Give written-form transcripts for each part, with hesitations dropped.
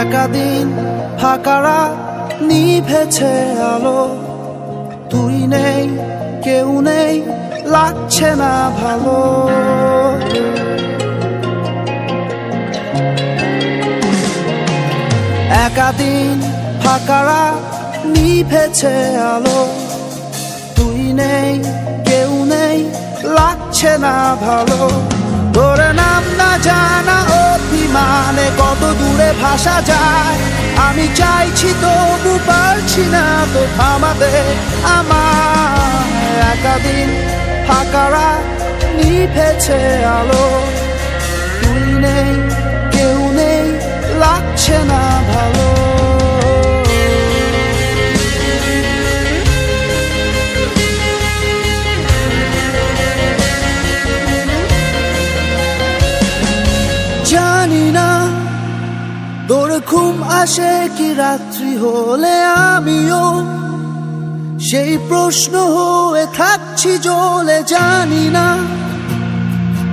একা দিন ফাঁকা রাত নিভেছে আলো, তুই নেই কেউ নেই লাগছে না ভালো। একা দিন ফাঁকা রাত নিভেছে আলো, তুই নেই কেউ নেই লাগছে না ভালো। তোর নাম না জানা অভিমানে কত দূরে ভাসা যায়, আমি চাইছি তবু পারছি না তো থামাতে আমার। একা দিন ফাঁকা রাত নিভেছে আলো, তুই নেই কেউ নেই লাগছে না ভালো। জানি না তোর ঘুম আসে কি রাত্রি হলে, আমিও সেই প্রশ্ন হয়ে থাকছি জ্বলে। জানি না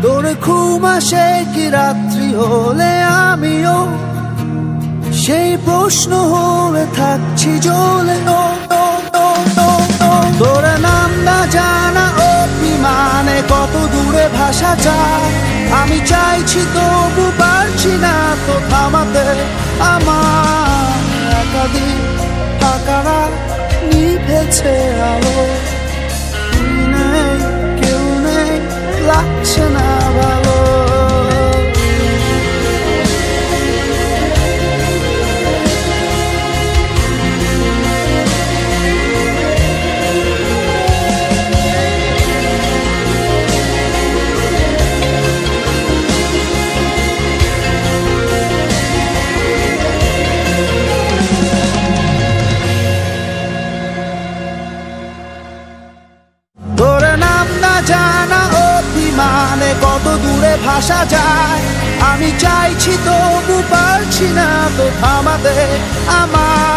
তোর ঘুম আসে কি রাত্রি হলে, আমিও সেই প্রশ্ন হয়ে থাকছি জ্বলে। তোর নাম না জানা অভিমানে কত দূরে ভাসা যায়, আমি চাইছি তবু পারছি না তো থামাতে আমার। একা দিন ফাঁকা রাত নিভেছে আলো, তুই নেই কেউ নেই লাগছে না ভালো। জানা অভিমানে কত দূরে ভাসা যায়, আমি চাইছি তবু পারছি না তো থামাতে আমার।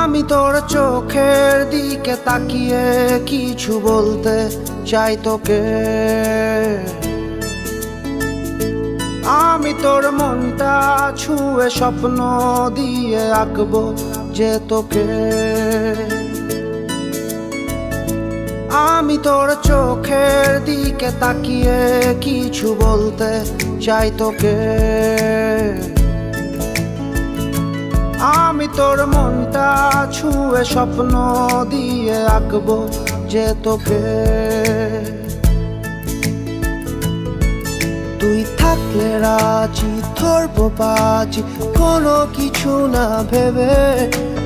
আমি তোর চোখের দিকে তাকিয়ে কিছু বলতে চাই তোকে, আমি তোর মনটা ছুঁয়ে স্বপ্ন দিয়ে আঁকবো যে তোকে। আমি তোর চোখের দিকে তাকিয়ে কিছু বলতে চাই তোকে, আমি তোর মনটা ছুঁয়ে স্বপ্ন দিয়ে আঁকবো যে তোকে। তুই থাকলে রাজি ধরবো বাজি কোনো কিছু না ভেবে,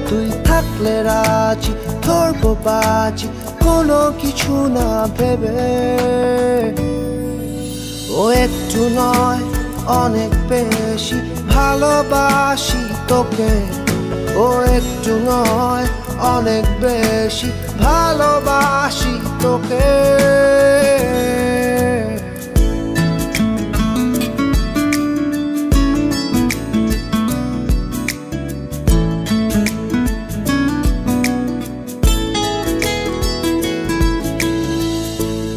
তুই থাকলে রাজি ধরবো বাজি কোনো কিছু না ভেবে। ও একটু নয় অনেক বেশি ভালোবাসি তোকে, ও একটু নয় অনেক বেশি ভালোবাসি তোকে।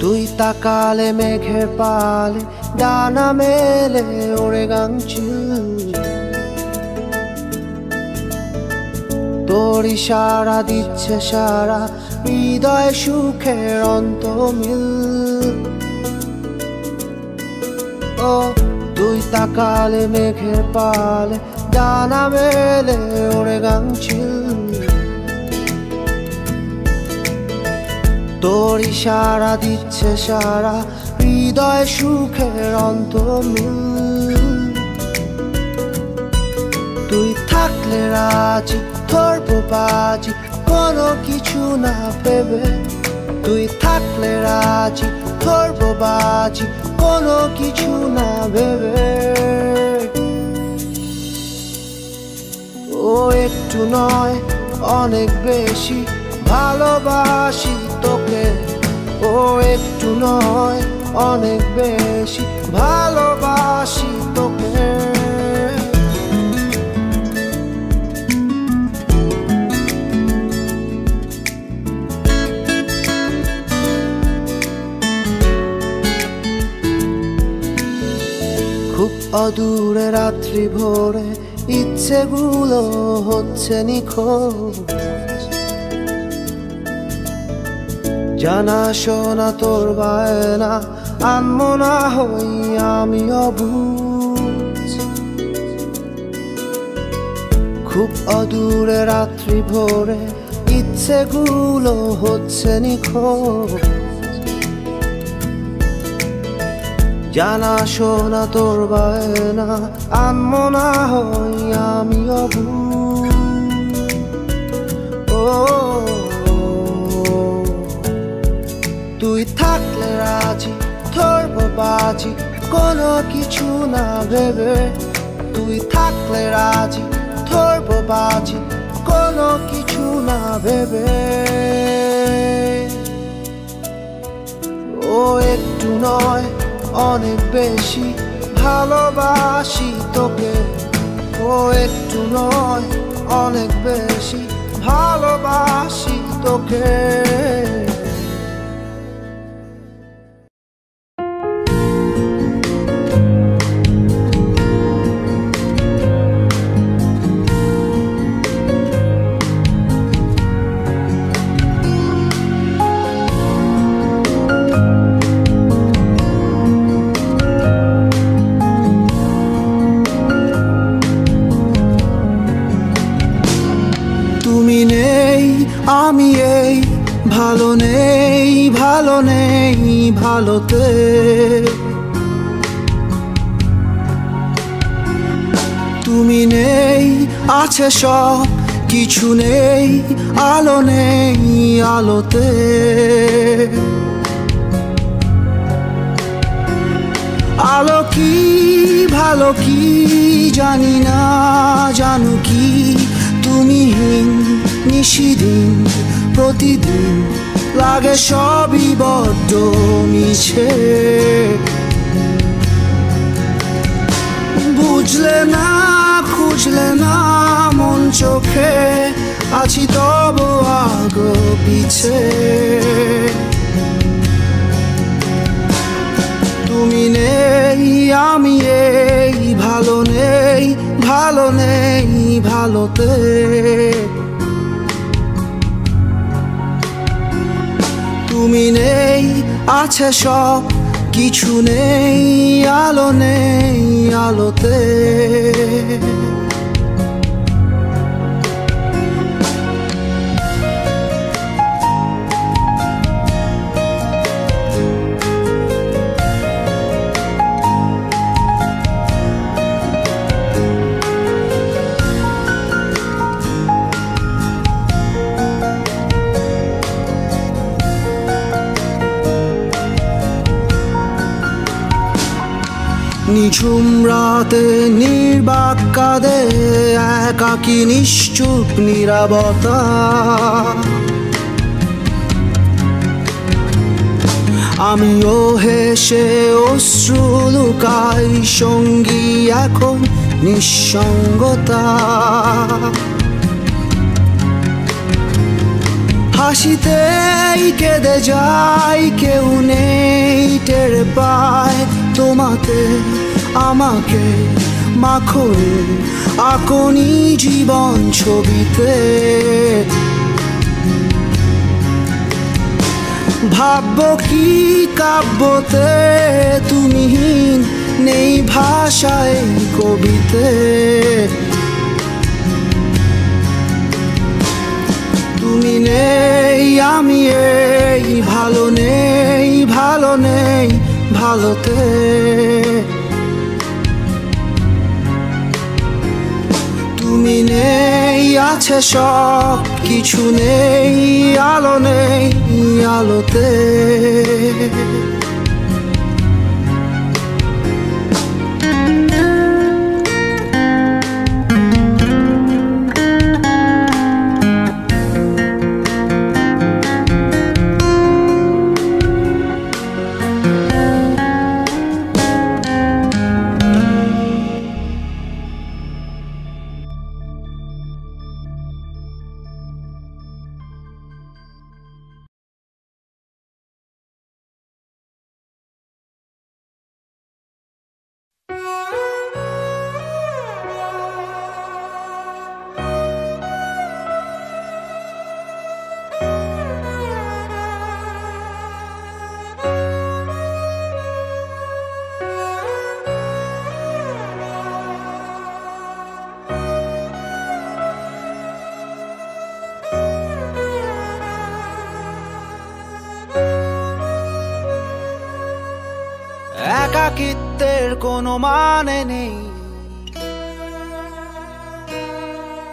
তুই তাকালে মেঘের পালে ডানা মেলে ওড়ে গাংচিল, তোর ইশারা দিচ্ছে সারা হৃদয় সুখের অন্তমিল। ও তুই তাকালে মেঘের পালে ডানা মেলে ওড়ে গাংচিল, তোর ইশারা দিচ্ছে সারা হৃদয় সুখের অন্তমিল। তুই থাকলে রাজি ধরবো বাজি কোনো কিছু না ভেবে, তুই থাকলে রাজি ধরবো বাজি কোনো কিছু না ভেবে। ও একটু নয় অনেক বেশি ভালোবাসি তোকে, ও একটু নয় অনেক বেশি ভালোবাসি তোকে। খুব অদূরে রাত্রি ভোরে ইচ্ছেগুলো হচ্ছে নিখোঁজ, জানা শোনা তোর বায়না আনমনা হই আমি অবুঝ। খুব অদূরে রাত্রি ভোরে ইচ্ছেগুলো হচ্ছে নিখোঁজ, জানা শোনা তোর বায়না আনমনা হই আমি অবুঝ। ও তুই থাকলে রাজি ধরবো বাজি কোনো কিছু না ভেবে, তুই থাকলে রাজি ধরবো বাজি কোনো কিছু না ভেবে। ও একটু নয় অনেক বেশি ভালোবাসি তোকে, ও একটু নয় অনেক বেশি ভালোবাসি তোকে। তুমি নেই আমি এই ভালো নেই, ভালো নেই ভালোতে। তুমি নেই আছে সব কিছু নেই, আলো নেই আলোতে। আলো কি ভালো কি জানি না, জানো কি তুমিহীন নিশিদিন প্রতিদিন লাগে সবই বড্ড মিছে। বুঝলে না খুঁজলে না মন চোখে আছি তবু আগো পিছে। তুমি নেই আমি এই ভালো নেই, ভালো নেই ভালোতে। তুমি নেই আছে সব কিছু নেই, আলো নেই আলোতে। নিঝুম রাতে নির্বাক কাঁদে একাকী নিশ্চুপ নীরবতা। আমিও হেসে অশ্রু লুকাই, সঙ্গী এখন নিঃসঙ্গতা। হাসিতেই কেঁদে যাই কেউ নেই টের পায় তোমাকে আমাকে মাখনে আকনি জীবন ছবিতে। ভাবব কি কাব্যতে তুমিহীন নেই ভাষায় কবিতে। তুমি নেই আমি এই ভালো নেই, ভালো নেই ভালোতে। তুমি নেই আছে সব কিছু নেই, আলো নেই আলোতে। একাকিত্বের কোনো মানে নেই,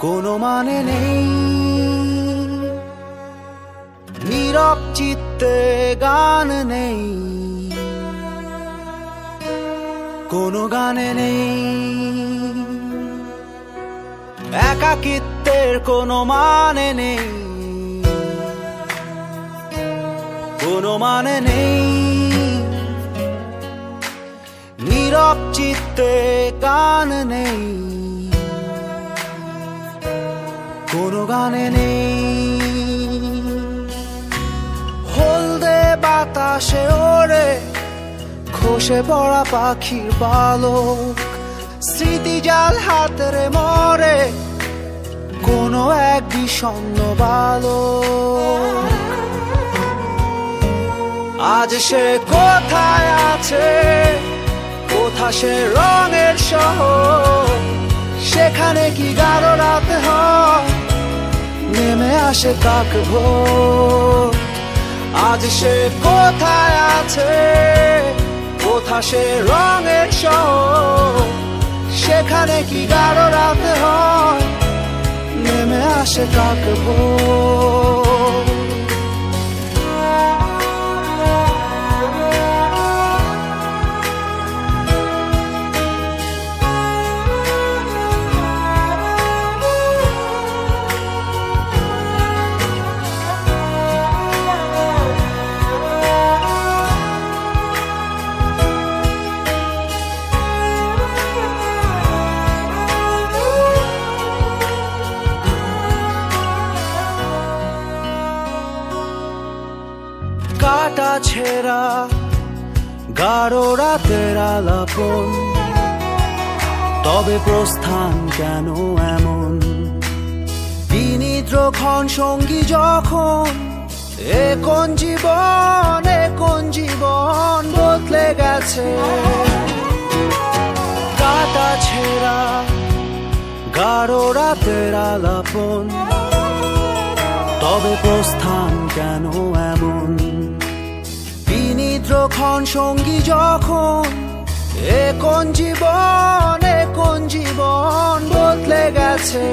কোনো মানে নেই। নীরব চিত্তে গান নেই, কোনো গানে নেই। একাকিত্বের কোনো মানে নেই, কোনো মানে নেই। নীরব চিত্তে গান নেই, কোনো গানে নেই। হলদে বাতাসে ওড়ে খসে পড়া পাখির পালক, স্মৃতি জাল হাতেরে মরে কোনো এক বিষণ্ণ বালক। আজ সে কোথায় আছে, কোথা সে রঙের শহর, সেখানে কি গাঢ় রাত হয়, নেমে আসে কাক ভোর। আজ সে কোথায় আছে, কোথা সে রঙের শহর, সেখানে কি গাঢ় রাত হয়, নেমে আসে কাক ভোর। কাটা ছেঁড়া গাঢ় রাতের আলাপন, তবে প্রস্থান কেন এমন? বিনিদ্র ক্ষণ সঙ্গী যখন, এ কোন জীবন, এ কোন জীবন বদলে গেছে। কাটা ছেঁড়া গাঢ় রাতের আলাপন, তবে প্রস্থান কেন এমন? বিনিদ্র ক্ষণ সঙ্গী যখন, এ কোন জীবন, এ কোন জীবন বদলে গেছে।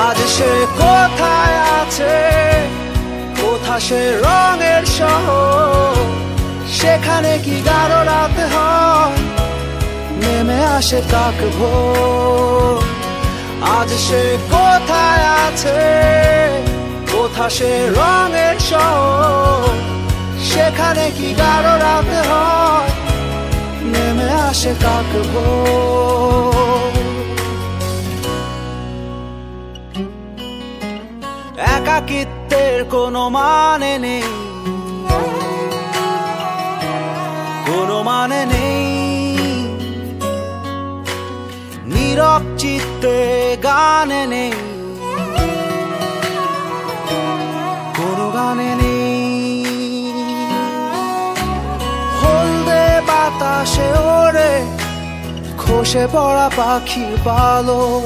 আজ সে কোথায় আছে, কোথা সে রঙের শহর, সেখানে কি গাঢ় রাত হয়, নেমে আসে কাক ভোর। আজ সে কোথায় আছে, কোথা সে রঙের শহর, সেখানে কি গাঢ় রাত হয়, নেমে আসে কাক ভোর। একাকিত্বের কোনো মানে নেই, কোনো মানে নেই। নীরব চিত্তে গান নেই, কোনো গানে নেই। হলদে বাতাসে ওড়ে খসে পড়া পাখির পালক,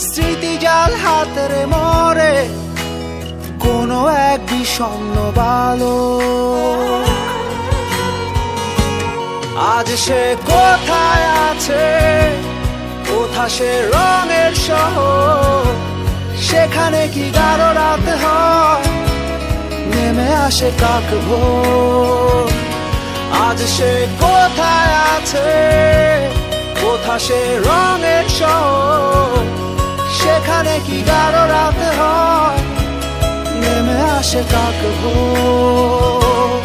স্মৃতি জাল হাতেরে মরে কোনো এক বিষণ্ণ বালক। আজ সে কোথায় আছে, কোথা সে রঙের শহর, সেখানে কি গাঢ় রাত হয়, নেমে আসে কাক ভোর। আজ সে কোথায় আছে, কোথা সে রঙের শহর, সেখানে কি গাঢ় রাত হয়, নেমে আসে কাক ভোর।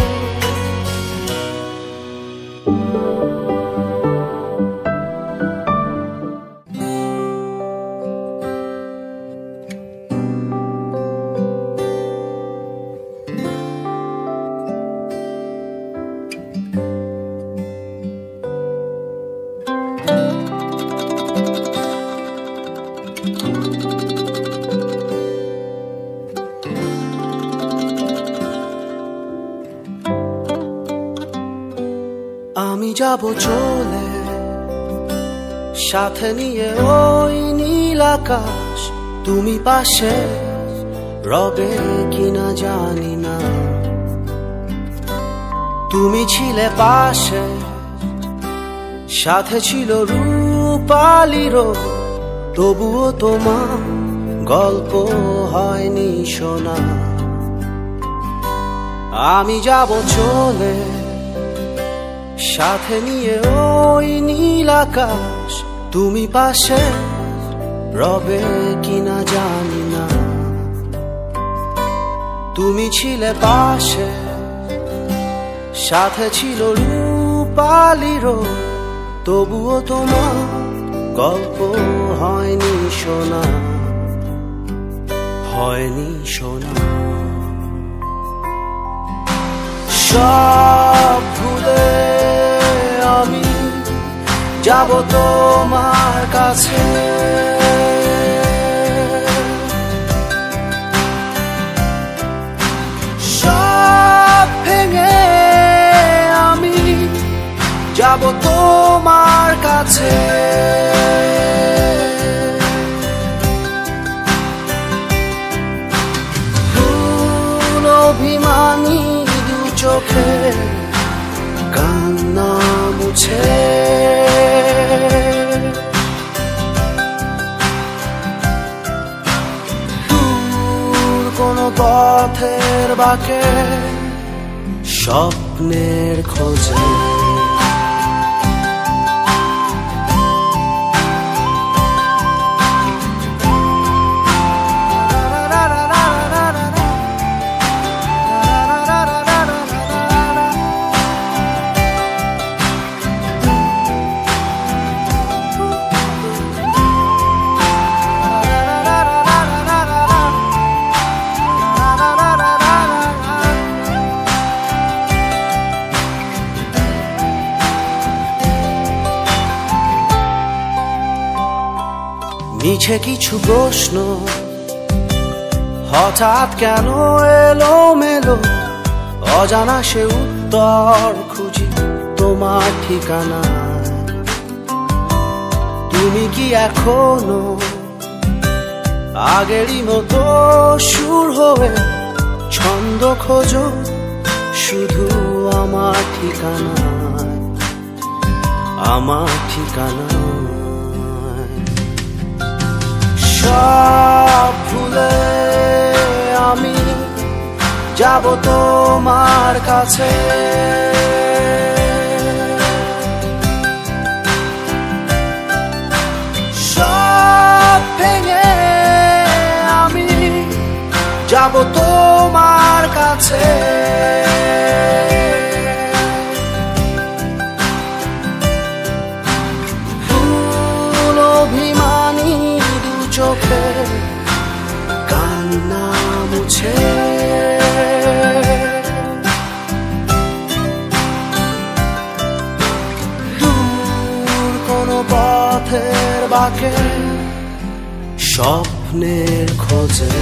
আমি যাব চলে, সাথে নিয়ে ওই নীল আকাশ। তুমি পাশে রবে কিনা জানি না, তুমি ছিলে পাশে সাথে ছিল রূপালিরও, তবুও তোমার গল্প হয়নি শোনা। আমি যাব চলে সাথে নিয়ে ওই নীল আকাশ, তুমি পাশে রবে কিনা জানি না। তুমি ছিলে পাশে, সাথে ছিল রূপালিরও, তবুও তোমার গল্প হয়নি শোনা, হয়নি শোনা। সব ভুলে আমি যাব তোমার কাছে, সব ভেঙে আমি যাব তোমার কাছে। ভুল অভিমানী দু চোখে কান্না মুছে, দূর কোনো পথের বাঁকে স্বপ্নের খোঁজে। মিছে কিছু প্রশ্ন হঠাৎ কেন এলো মেলো, অজানা সে উত্তর খুঁজি তোমার ঠিকানা। তুমি কি এখনো আগেরই মতো সুর হয়ে ছন্দ খোঁজো শুধু আমার ঠিকানা, আমার ঠিকানা। সব ভুলে আমি যাব তোমার কাছে, সব ভেঙে আমি যাব তোমার কাছে। ভুল অভিমানী চোখে কান্না মুছে, দূর কোনো পথের বাঁকে স্বপ্নের খোঁজে।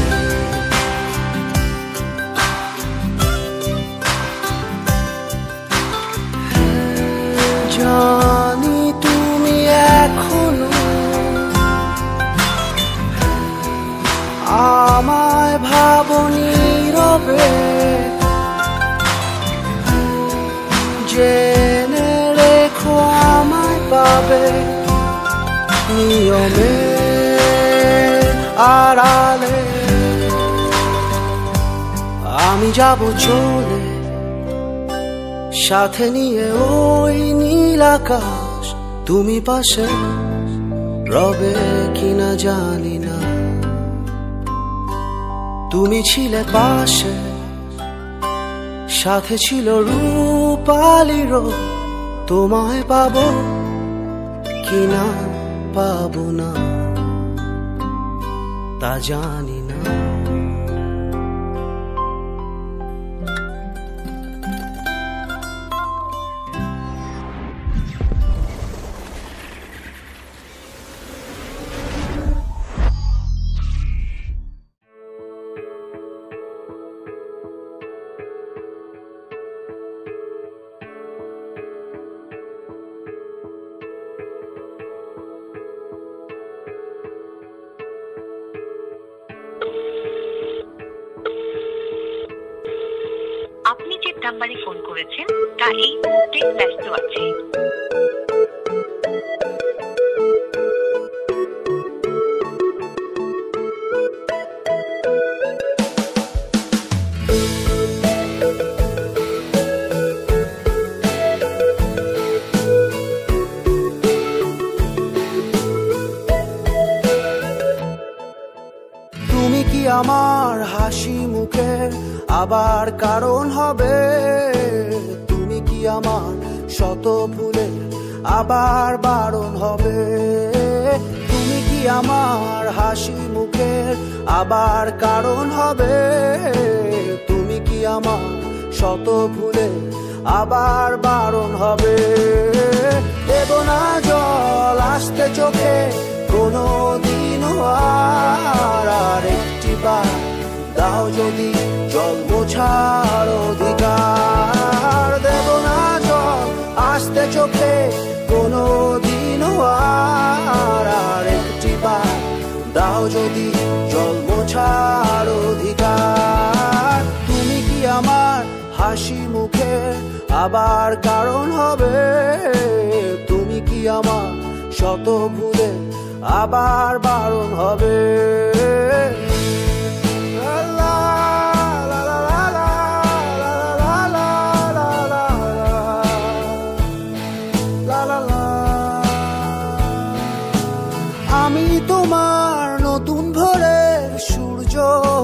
জানি তুমি এখনো আমায় ভাবনি রবে, জেনে রেখো আমায় পাবে নিয়মে আড়ালে। আমি যাব চলে সাথে নিয়ে ওই নীল আকাশ, তুমি পাশে রবে কিনা জানি না। তুমি ছিলে পাশে, সাথে ছিল রূপালিরও, তোমায় পাবো কিনা পাবো না তা জানি না। আপনি যে নাম্বারে ফোন করেছেন তা এই মুহূর্তে ব্যস্ত আছে। আবার কারণ হবে। তুমি কি আমার শত ভুলে আবার বারণ হবে। তুমি কি আমার হাসি মুখের আবার কারণ হবে। তুমি কি আমার শত ভুলে আবার বারণ হবে। দেব না জল আসতে চোখে কোনো দিনও আর একটি বার দাও যদি জল মোছার অধিকার। দেব না জল আসতে চোখে কোনো দিনও আর একটি বার দাও যদি জল মোছার অধিকার। তুমি কি আমার হাসি মুখের আবার কারণ হবে। তুমি কি আমার শত ভুলে আবার বারণ হবে। আমি তোমার নতুন ভোরের সূর্য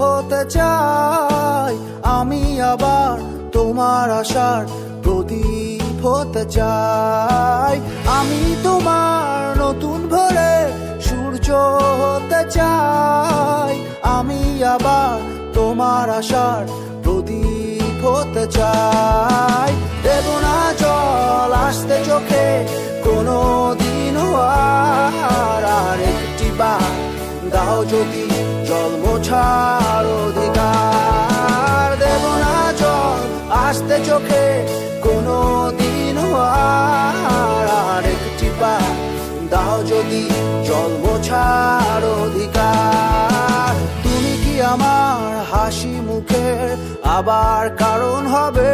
হতে চাই। আমি আবার তোমার আশার প্রদীপ হতে চাই। আমি তোমার নতুন ভোরের সূর্য হতে চাই। আমি আবার তোমার আশার প্রদীপ হতে চাই। দেব না জল আসতে চোখে কোনো দিনও আর একটি বার দাও যদি জল মোছার অধিকার। দেব না জল আসতে চোখে কোনো দিনও আর একটি বার দাও যদি জল মোছার অধিকার। তুমি কি আমার হাসি মুখের আবার কারণ হবে।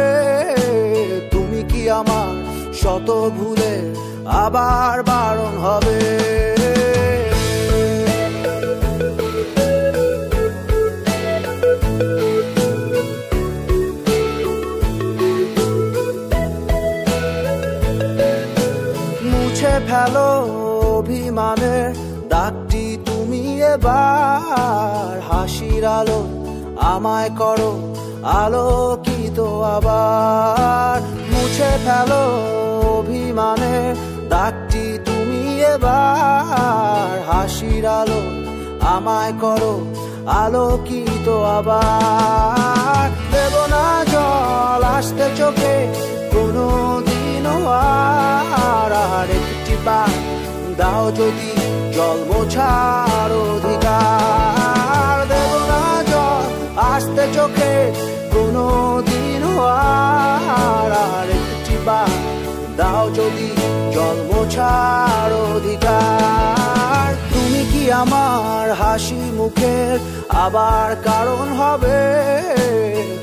তুমি কি আমার শত ভুলে আবার বারণ হবে। মুছে ফেলো অভিমানের দাগটি তুমি এবার। হাসির আলো আমায় করো আলোকিত আবার। মুছে ফেলো অভিমানের দাগটি তুমি এবার। হাসির আলো আমায় করো আলোকিত আবার। দেব না জল আসতে চোখে কোনো দিনও আর একটি বার দাও যদি জল মোছার অধিকার। দেব না জল আসতে চোখে কোনো দিনও আর একটি বার দাও যদি জল মোছার অধিকার। তুমি কি আমার হাসি মুখের আবার কারণ হবে।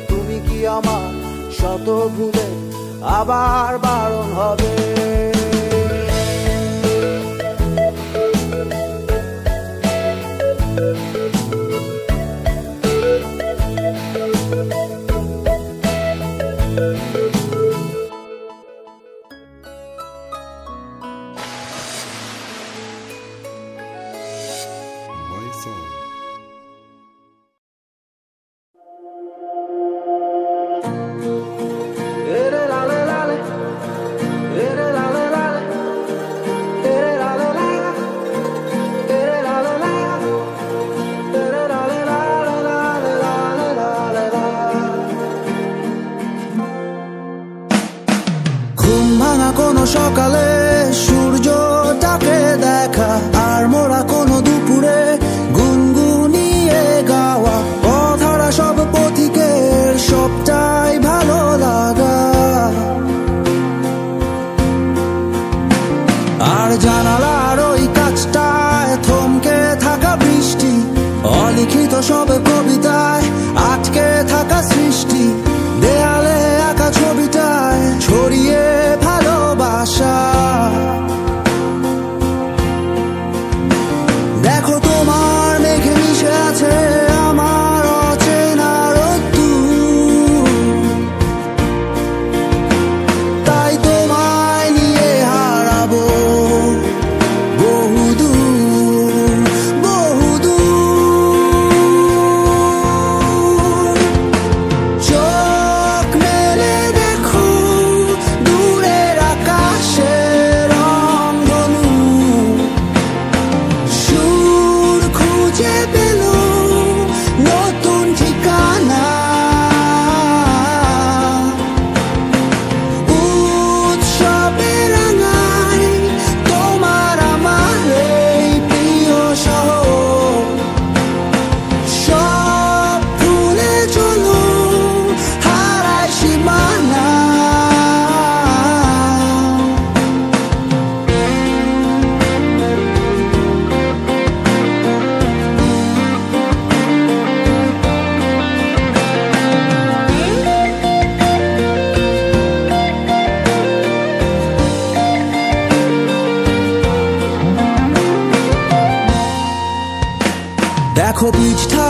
তুমি কি আমার শত ভুলে আবার বারণ হবে। দেখো বীজটা